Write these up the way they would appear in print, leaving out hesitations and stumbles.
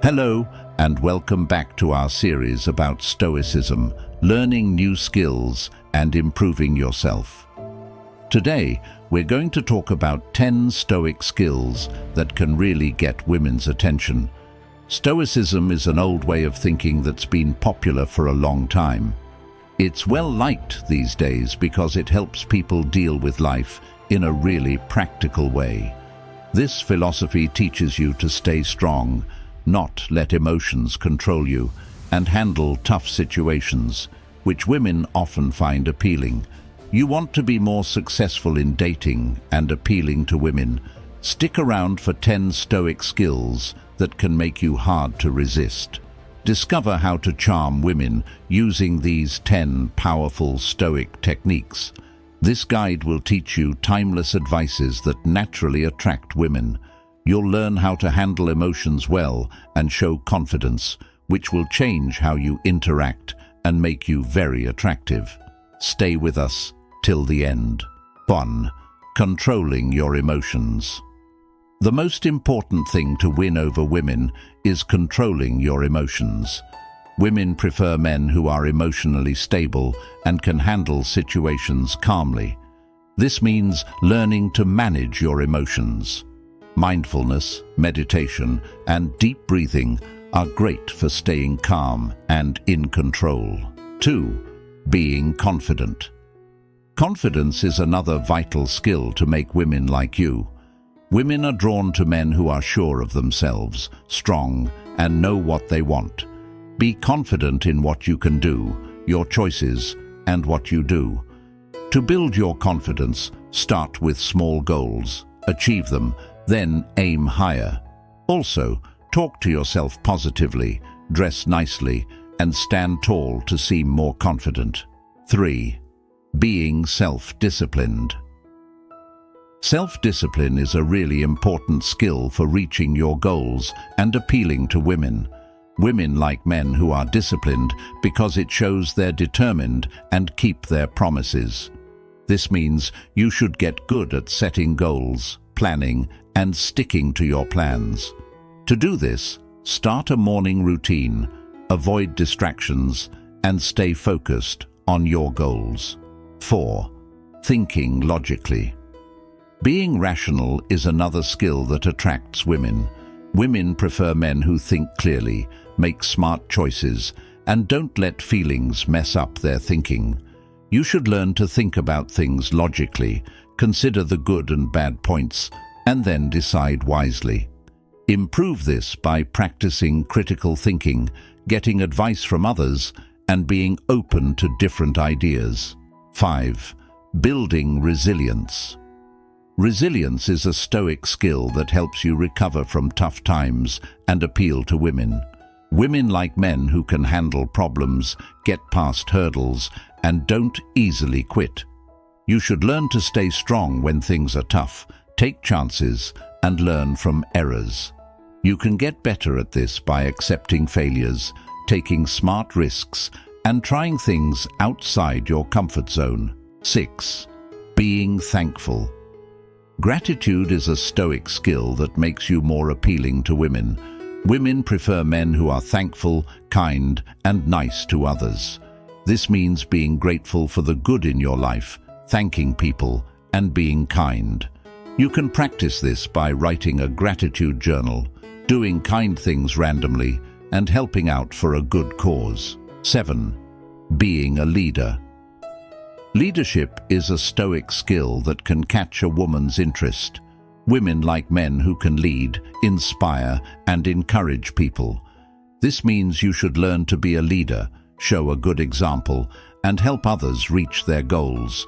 Hello, and welcome back to our series about Stoicism, learning new skills and improving yourself. Today, we're going to talk about 10 Stoic skills that can really get women's attention. Stoicism is an old way of thinking that's been popular for a long time. It's well liked these days because it helps people deal with life in a really practical way. This philosophy teaches you to stay strong, not let emotions control you, and handle tough situations, which women often find appealing. You want to be more successful in dating and appealing to women? Stick around for 10 Stoic skills that can make you hard to resist. Discover how to charm women using these 10 powerful Stoic techniques. This guide will teach you timeless advices that naturally attract women. You'll learn how to handle emotions well and show confidence, which will change how you interact and make you very attractive. Stay with us till the end. 1. Controlling your emotions. The most important thing to win over women is controlling your emotions. Women prefer men who are emotionally stable and can handle situations calmly. This means learning to manage your emotions. Mindfulness, meditation, and deep breathing are great for staying calm and in control. 2. Being confident. Confidence is another vital skill to make women like you. Women are drawn to men who are sure of themselves, strong, and know what they want. Be confident in what you can do, your choices, and what you do. To build your confidence, start with small goals, achieve them, then aim higher. Also, talk to yourself positively, dress nicely, and stand tall to seem more confident. 3. Being self-disciplined. Self-discipline is a really important skill for reaching your goals and appealing to women. Women like men who are disciplined because it shows they're determined and keep their promises. This means you should get good at setting goals, planning, and sticking to your plans. To do this, start a morning routine, avoid distractions, and stay focused on your goals. 4. Thinking logically. Being rational is another skill that attracts women. Women prefer men who think clearly, make smart choices, and don't let feelings mess up their thinking. You should learn to think about things logically, consider the good and bad points, and then decide wisely. Improve this by practicing critical thinking, getting advice from others, and being open to different ideas. 5. Building resilience. Resilience is a Stoic skill that helps you recover from tough times and appeal to women. Women like men who can handle problems, get past hurdles, and don't easily quit. You should learn to stay strong when things are tough, take chances, and learn from errors. You can get better at this by accepting failures, taking smart risks, and trying things outside your comfort zone. 6. Being thankful. Gratitude is a Stoic skill that makes you more appealing to women. Women prefer men who are thankful, kind, and nice to others. This means being grateful for the good in your life, thanking people, and being kind. You can practice this by writing a gratitude journal, doing kind things randomly, and helping out for a good cause. 7. Being a leader. Leadership is a Stoic skill that can catch a woman's interest. Women like men who can lead, inspire, and encourage people. This means you should learn to be a leader, show a good example, and help others reach their goals.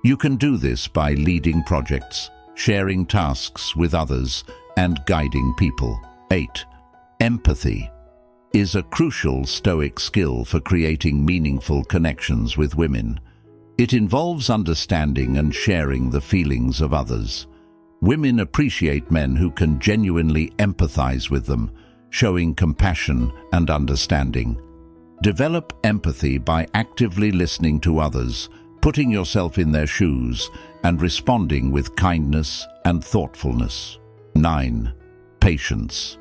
You can do this by leading projects, sharing tasks with others, and guiding people. 8. Empathy is a crucial Stoic skill for creating meaningful connections with women. It involves understanding and sharing the feelings of others. Women appreciate men who can genuinely empathize with them, showing compassion and understanding. Develop empathy by actively listening to others, putting yourself in their shoes, and responding with kindness and thoughtfulness. 9. Patience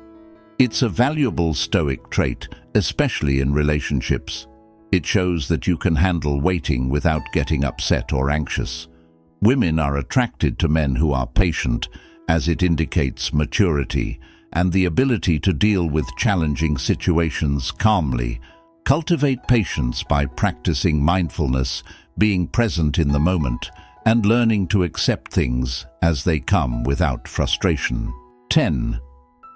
It's a valuable stoic trait, especially in relationships. It shows that you can handle waiting without getting upset or anxious. Women are attracted to men who are patient, as it indicates maturity and the ability to deal with challenging situations calmly. Cultivate patience by practicing mindfulness, being present in the moment, and learning to accept things as they come without frustration. 10.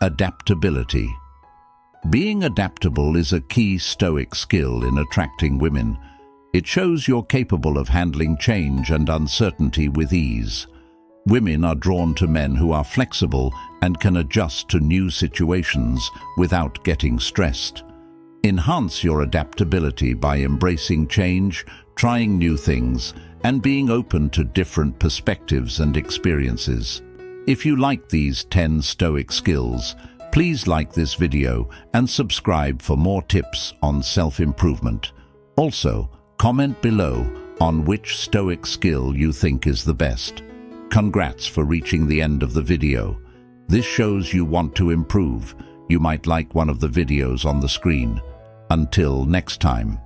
Adaptability. Being adaptable is a key stoic skill in attracting women. It shows you're capable of handling change and uncertainty with ease. Women are drawn to men who are flexible and can adjust to new situations without getting stressed. Enhance your adaptability by embracing change, trying new things, and being open to different perspectives and experiences. If you like these 10 stoic skills, please like this video and subscribe for more tips on self-improvement. Also, comment below on which stoic skill you think is the best. Congrats for reaching the end of the video. This shows you want to improve. You might like one of the videos on the screen. Until next time.